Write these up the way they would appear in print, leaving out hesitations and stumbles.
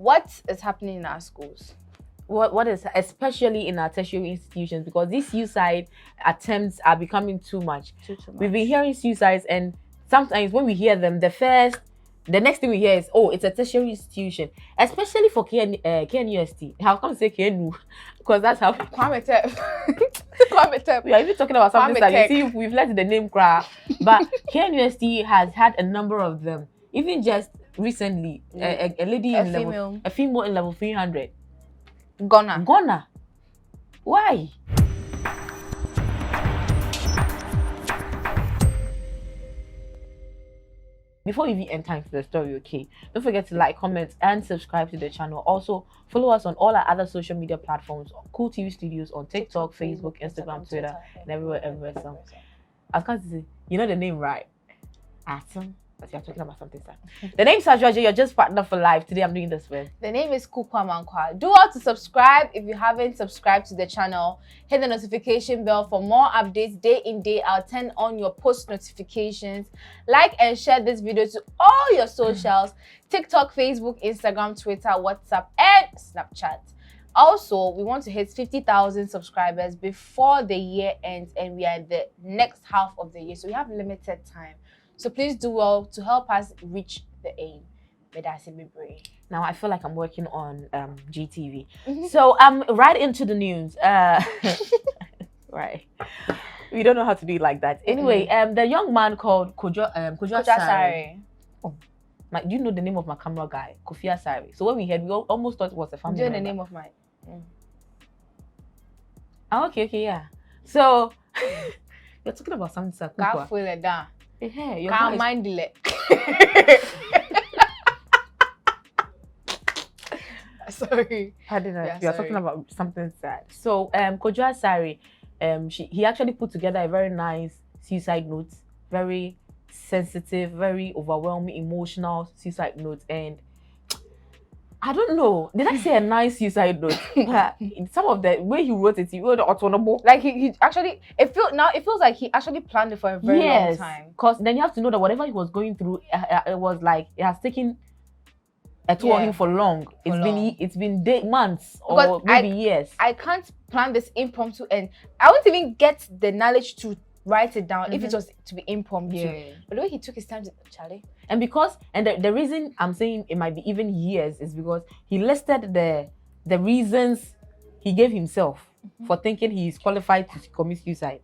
What is happening in our schools? What is, especially in our tertiary institutions, because these suicide attempts are becoming too much. We've been hearing suicides, and sometimes when we hear them, the next thing we hear is, oh, it's a tertiary institution, especially for KNUST. How come I say KNU? Because that's how Kwame Tep. We are even talking about something that you see, we've let the name cry. But KNUST has had a number of them. Even just recently, a lady a female in level 300. Gonna. Why? Before we even enter into the story, okay, don't forget to like, comment, and subscribe to the channel. Also, follow us on all our other social media platforms, kooltvstudios on TikTok, Facebook, Instagram, Twitter, and everywhere. So, I was going to say, you know the name, right? Awesome. But you're talking about something, sir. The name is Sajwaje, you're just partner for life. Today I'm doing this with. The name is Kool. Do well to subscribe if you haven't subscribed to the channel. Hit the notification bell for more updates day in, day out. Turn on your post notifications. Like and share this video to all your socials. TikTok, Facebook, Instagram, Twitter, WhatsApp, and Snapchat. Also, we want to hit 50,000 subscribers before the year ends, and we are in the next half of the year. So we have limited time. So please do well to help us reach the aim. Now I feel like I'm working on GTV. So right into the news. Right. We don't know how to do it like that. Anyway, the young man called Kojo Sari. Oh, do you know the name of my camera guy? Kofi Sari. So when we heard, we almost thought it was a family member. Do you know the name of my? Oh, okay, yeah. So you're talking about something, sir. Can't feel it down. Hey, can't mind it. Sorry. You're talking about something sad. So Kojo Sari, he actually put together a very nice suicide note, very sensitive, very overwhelming, emotional suicide note, and I don't know. Did I say a nice suicide note? Some of the way he wrote it, he wrote it autonomous. Like he actually, it feels like he actually planned it for a very long time. Because then you have to know that whatever he was going through, it was like it has taken a toll on him for long. It's been months or maybe years. I can't plan this impromptu, and I won't even get the knowledge to write it down if it was to be impromptu. But the way he took his time to Charlie. And the reason I'm saying it might be even years is because he listed the reasons he gave himself for thinking he is qualified to commit suicide.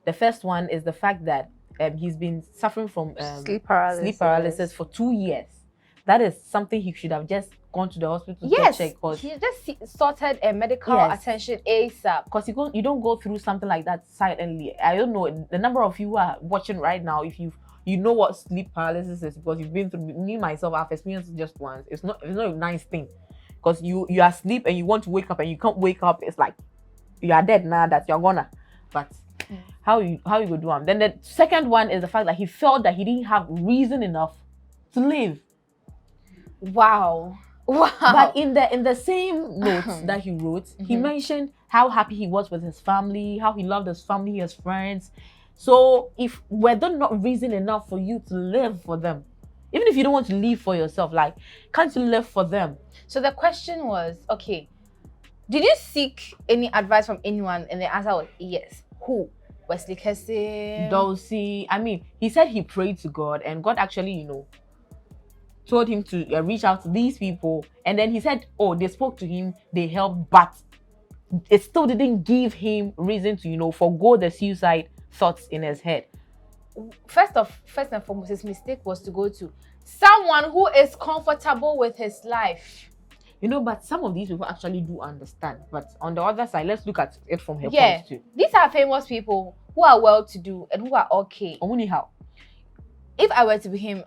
The first one is the fact that he's been suffering from sleep paralysis for 2 years. That is something he should have just gone to the hospital to check. He just sorted a medical attention ASAP. Because you don't go through something like that silently. I don't know the number of you who are watching right now. If you know what sleep paralysis is, because you've been through. Me myself, I've experienced it just once. It's not a nice thing, because you are asleep and you want to wake up and you can't wake up. It's like you are dead now that you're gonna. But how you go do them? Then the second one is the fact that he felt that he didn't have reason enough to live. Wow. But in the same notes that he wrote, he mentioned how happy he was with his family, how he loved his family, his friends. So were there not reason enough for you to live for them? Even if you don't want to live for yourself, like, can't you live for them? So the question was, okay, did you seek any advice from anyone? And the answer was yes. Who? Wesley Kessie? Dulcie. I mean, he said he prayed to God, and God actually, told him to reach out to these people. And then he said, oh, they spoke to him, they helped, but it still didn't give him reason to, forgo the suicide thoughts in his head. First and foremost, his mistake was to go to someone who is comfortable with his life. But some of these people actually do understand. But on the other side, let's look at it from her point too. These are famous people who are well-to-do and who are okay. Only how? If I were to be him,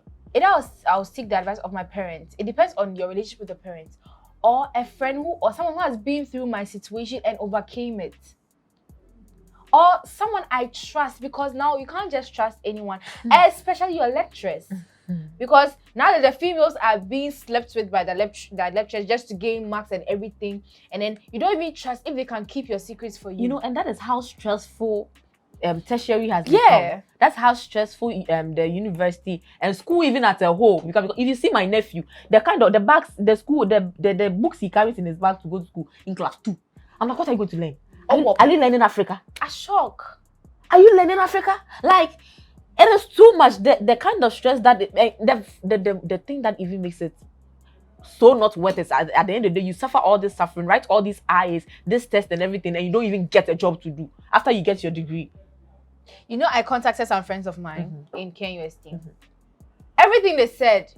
I'll seek the advice of my parents. It depends on your relationship with the parents, or a friend or someone who has been through my situation and overcame it, or someone I trust, because now you can't just trust anyone, especially your lecturers, because now that the females are being slept with by the lecturers just to gain marks and everything, and then you don't even trust if they can keep your secrets for you. And that is how stressful tertiary has become. That's how stressful the university and school even as a whole. Because if you see my nephew, the kind of the bags, the school, the books he carries in his bag to go to school in class 2. I'm like, what are you going to learn? Are you learning Africa? A shock. Are you learning Africa? Like, it is too much. The kind of stress that the thing that even makes it so not worth it. At the end of the day, you suffer all this suffering, write all these IAs, this test and everything, and you don't even get a job to do after you get your degree. You know, I contacted some friends of mine in KUST. Everything they said,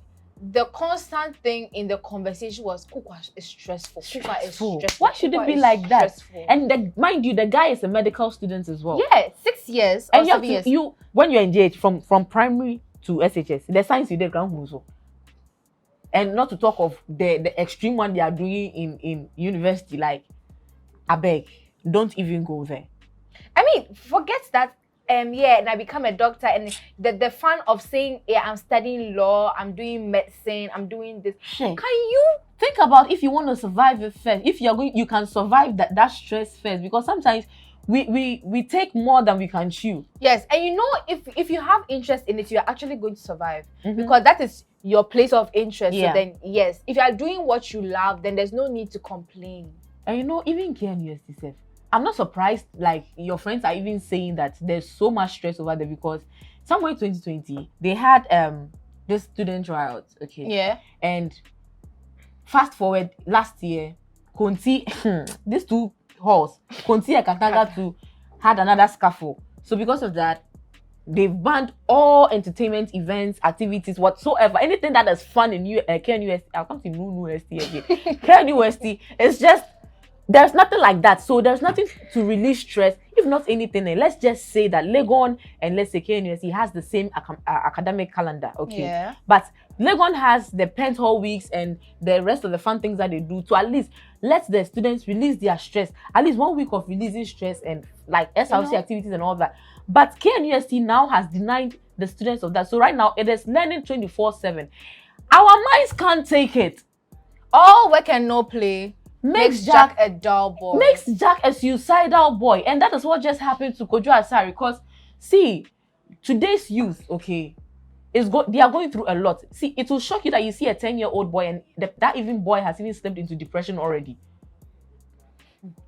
the constant thing in the conversation was Kuka is stressful. Kuka is stressful. Why should it be like that? And mind you, the guy is a medical student as well. Yeah, 6 years and or 7 years. You when you're engaged from primary to SHS, the science you did ground also. And not to talk of the extreme one they are doing in university, like I beg, don't even go there. I mean, forget that. And I become a doctor, and the fun of saying, yeah, I'm studying law, I'm doing medicine, I'm doing this. Can you think about if you want to survive it first? If you're going, you can survive that stress first, because sometimes we take more than we can chew. Yes, and you know, if you have interest in it, you're actually going to survive, because that is your place of interest. So then, yes, if you are doing what you love, then there's no need to complain. And you know, even KNUST, I'm not surprised, like, your friends are even saying that there's so much stress over there, because somewhere in 2020, they had this student riot, okay? Yeah. And fast forward, last year, Konti, these two halls, Konti and Katanga too, had another scuffle. So because of that, they've banned all entertainment events, activities, whatsoever. Anything that is fun in KNUST, I'll come to UST again. KNUST, it's just, there's nothing like that. So there's nothing to release stress. If not anything, and let's just say that Legon and let's say KNUST has the same academic calendar, okay? Yeah. But Legon has the Penthall weeks and the rest of the fun things that they do to at least let the students release their stress. At least 1 week of releasing stress and like SRC activities and all that. But KNUST now has denied the students of that. So right now it is learning 24/7. Our minds can't take it. All work and no play makes Jack a dull boy. Makes Jack a suicidal boy. And that is what just happened to Kojo Asari. Because, see, today's youth, okay, they are going through a lot. See, it will shock you that you see a 10-year-old boy and that even boy has even slipped into depression already.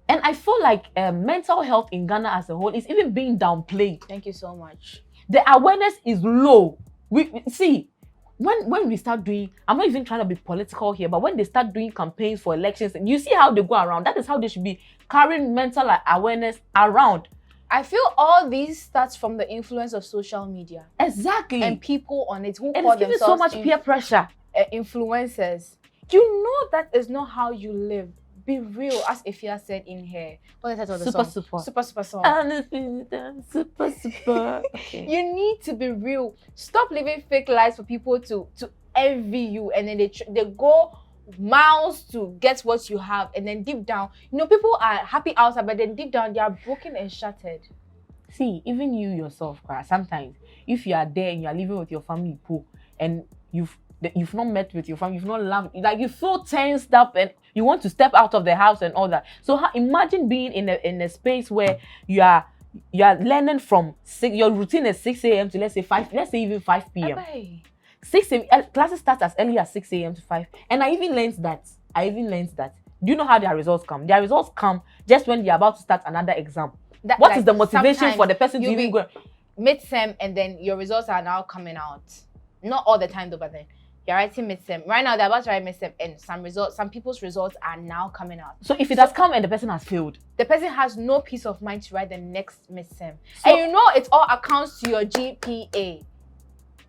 And I feel like mental health in Ghana as a whole is even being downplayed. Thank you so much. The awareness is low. We see, when we start doing, I'm not even trying to be political here, but when they start doing campaigns for elections, and you see how they go around, that is how they should be carrying mental awareness around. I feel all these starts from the influence of social media. Exactly. And people on it who and call it's giving themselves so much peer pressure. Influencers. You know that is not how you live. Be real, as Ifya said in here. What is the title of the song? Super song. Super. Okay. You need to be real. Stop living fake lives for people to envy you, and then they go miles to get what you have, and then deep down, you know, people are happy outside, but then deep down they are broken and shattered. See, even you yourself, sometimes if you are there and you are living with your family poor, and you've not met with your family, you've not loved, like you feel tensed up and you want to step out of the house and all that. So imagine being in a space where you are learning from your routine is 6 a.m. to let's say even 5 p.m. Bye-bye. 6 a.m. Classes start as early as 6 a.m. to 5. And I even learned that. Do you know how their results come? Their results come just when they're about to start another exam. What is the motivation for the person to even go? Mid-sem, and then your results are now coming out. Not all the time though, but then you're writing mid-sem. Right now, they're about to write mid-sem, and some people's results are now coming out. So if it has come and the person has failed, the person has no peace of mind to write the next mid-sem. So, and you know it all accounts to your GPA.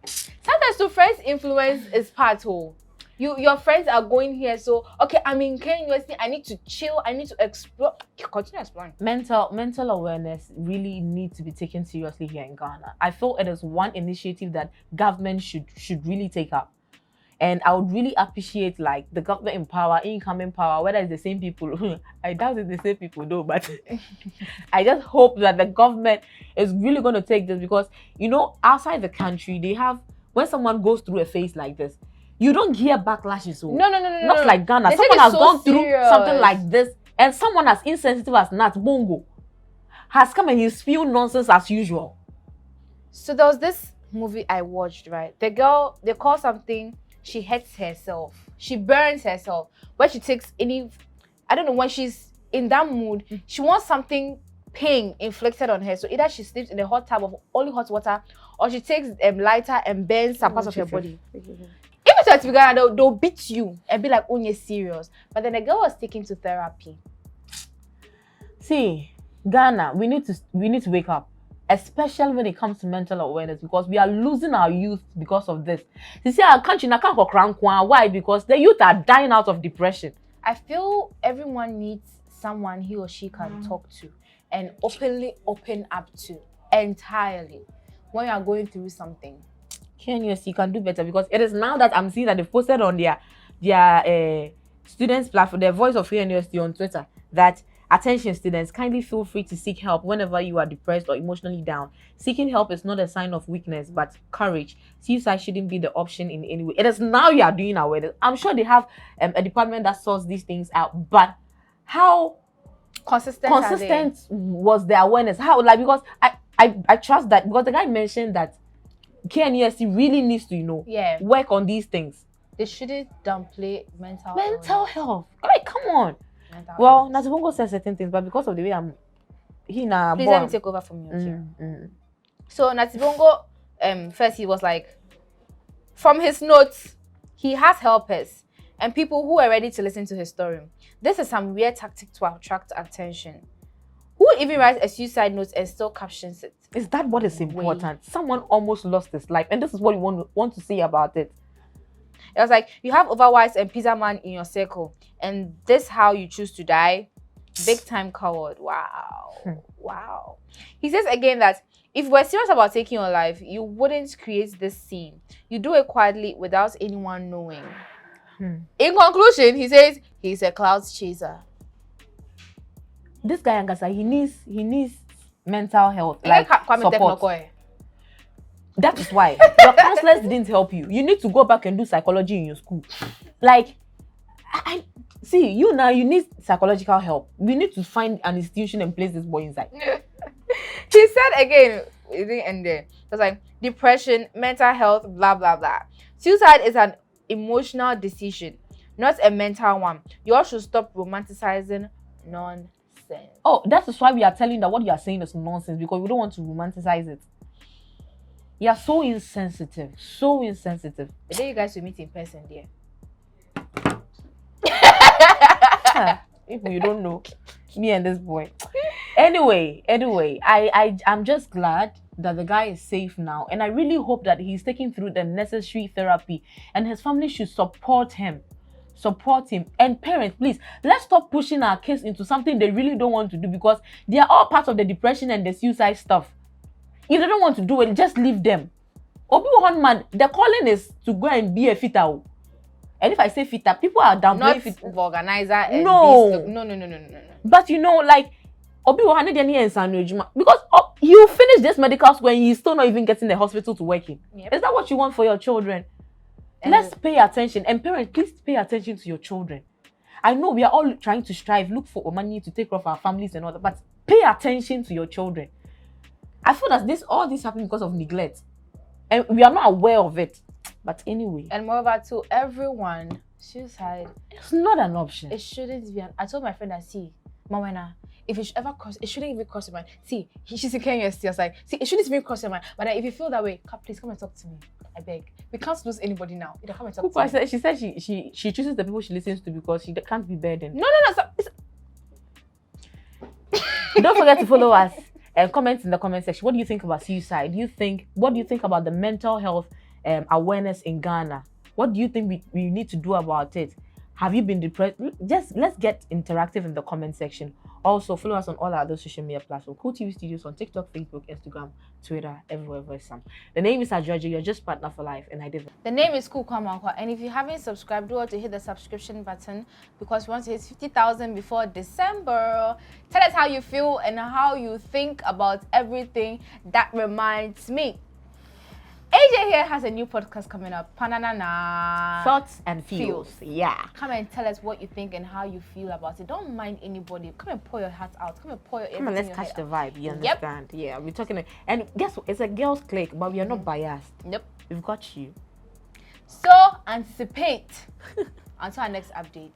Sometimes to friends influence is part whole. Your friends are going here, so okay, I'm in KNUST, I need to chill, I need to explore. Continue exploring. Mental awareness really needs to be taken seriously here in Ghana. I feel it is one initiative that government should really take up. And I would really appreciate like the government in power, incoming power, whether it's the same people. I doubt it's the same people though, but I just hope that the government is really going to take this, because, you know, outside the country, they have, when someone goes through a phase like this, you don't hear backlashes. So no. Not like Ghana. Someone has gone through something like this, and someone as insensitive as Nat Bongo has come and he's spewing nonsense as usual. So there was this movie I watched, right? The girl, they call something, she hates herself. She burns herself. When she takes any, I don't know, when she's in that mood, she wants something pain inflicted on her. So either she sleeps in a hot tub of only hot water, or she takes lighter and burns some parts of her body. If it's a together, they'll beat you and be like, oh, you're serious. But then the girl was taken to therapy. See, Ghana, we need to wake up, especially when it comes to mental awareness, because we are losing our youth because of this. You see, our country, why? Because the youth are dying out of depression. I feel everyone needs someone he or she can talk to and openly open up to entirely when you are going through something. Yes, you can do better, because it is now that I'm seeing that they've posted on their students platform, their Voice of University on Twitter, that attention students, kindly feel free to seek help whenever you are depressed or emotionally down. Seeking help is not a sign of weakness, but courage. Suicide shouldn't be the option in any way. It is now you are doing awareness. I'm sure they have a department that sorts these things out, but how consistent was the awareness? How, like, because I trust that, because the guy mentioned that KNUST really needs to, work on these things. They shouldn't downplay mental health. Like, come on. Well, Natibongo says certain things, but because of the way please let me take over from you here. So Natibongo, first he was like, from his notes, he has helpers and people who are ready to listen to his story. This is some weird tactic to attract attention. Who even writes a suicide note and still captions it? Is that what is important? Someone almost lost his life, and this is what you want to say about it. It was like, you have Overwise and Pizza Man in your circle, and this how you choose to die? Big time coward. Wow. Wow. He says again that if we're serious about taking your life, you wouldn't create this scene. You do it quietly without anyone knowing. In conclusion, he says he's a cloud chaser. This guy, Angasa, he needs mental health, like support. That is why your counselors didn't help you. You need to go back and do psychology in your school. Like, I see you now. You need psychological help. We need to find an institution and place this boy inside. He said again, it didn't end there. It was like depression, mental health, blah blah blah. Suicide is an emotional decision, not a mental one. You all should stop romanticizing nonsense. Oh, that is why we are telling that what you are saying is nonsense, because we don't want to romanticize it. You are so insensitive. So insensitive. The day you guys will meet in person there. If you don't know, me and this boy. Anyway, I'm just glad that the guy is safe now. And I really hope that he's taking through the necessary therapy. And his family should support him. And parents, please, let's stop pushing our kids into something they really don't want to do, because they are all part of the depression and the suicide stuff. If they don't want to do it, just leave them. Man, the calling is to go and be a fitter. And if I say fitter, people are downplaying fit. Organizer. No. No. But like, because you finish this medical school and you're still not even getting the hospital to work in. Yep. Is that what you want for your children? Let's pay attention. And parents, please pay attention to your children. I know we are all trying to strive, look for money to take care of our families and all that, but pay attention to your children. I feel that all this happened because of neglect. And we are not aware of it. But anyway. And moreover, to everyone, suicide, it's not an option. It shouldn't be. I told my friend that, see, Mawena, if it should ever cross, it shouldn't even cross your mind. See, she's in KNUST. I was like, see, it shouldn't even cross your mind. But if you feel that way, please come and talk to me. I beg. We can't lose anybody now. You come and talk to me. She said she chooses the people she listens to because she can't be burdened. No. Don't forget to follow us and comment in the comment section. What do you think about suicide? What do you think about the mental health awareness in Ghana? What do you think we need to do about it? Have you been depressed? Just let's get interactive in the comment section. Also, follow us on all our other social media platforms. Kool Studios on TikTok, Facebook, Instagram, Twitter, everywhere. The name is Georgia. You're just partner for life, and I did. The name is Kool. And if you haven't subscribed, do want to hit the subscription button, because we want to hit 50,000 before December. Tell us how you feel and how you think about everything that reminds me. AJ here has a new podcast coming up. Pananana. Thoughts and feels. Yeah. Come and tell us what you think and how you feel about it. Don't mind anybody. Come and pour your heart out. Come and pour your. Come on, let's catch the vibe. You understand? Yep. Yeah, we're talking. And guess what? It's a girls' clique, but we are not biased. Nope. We've got you. So anticipate until our next update.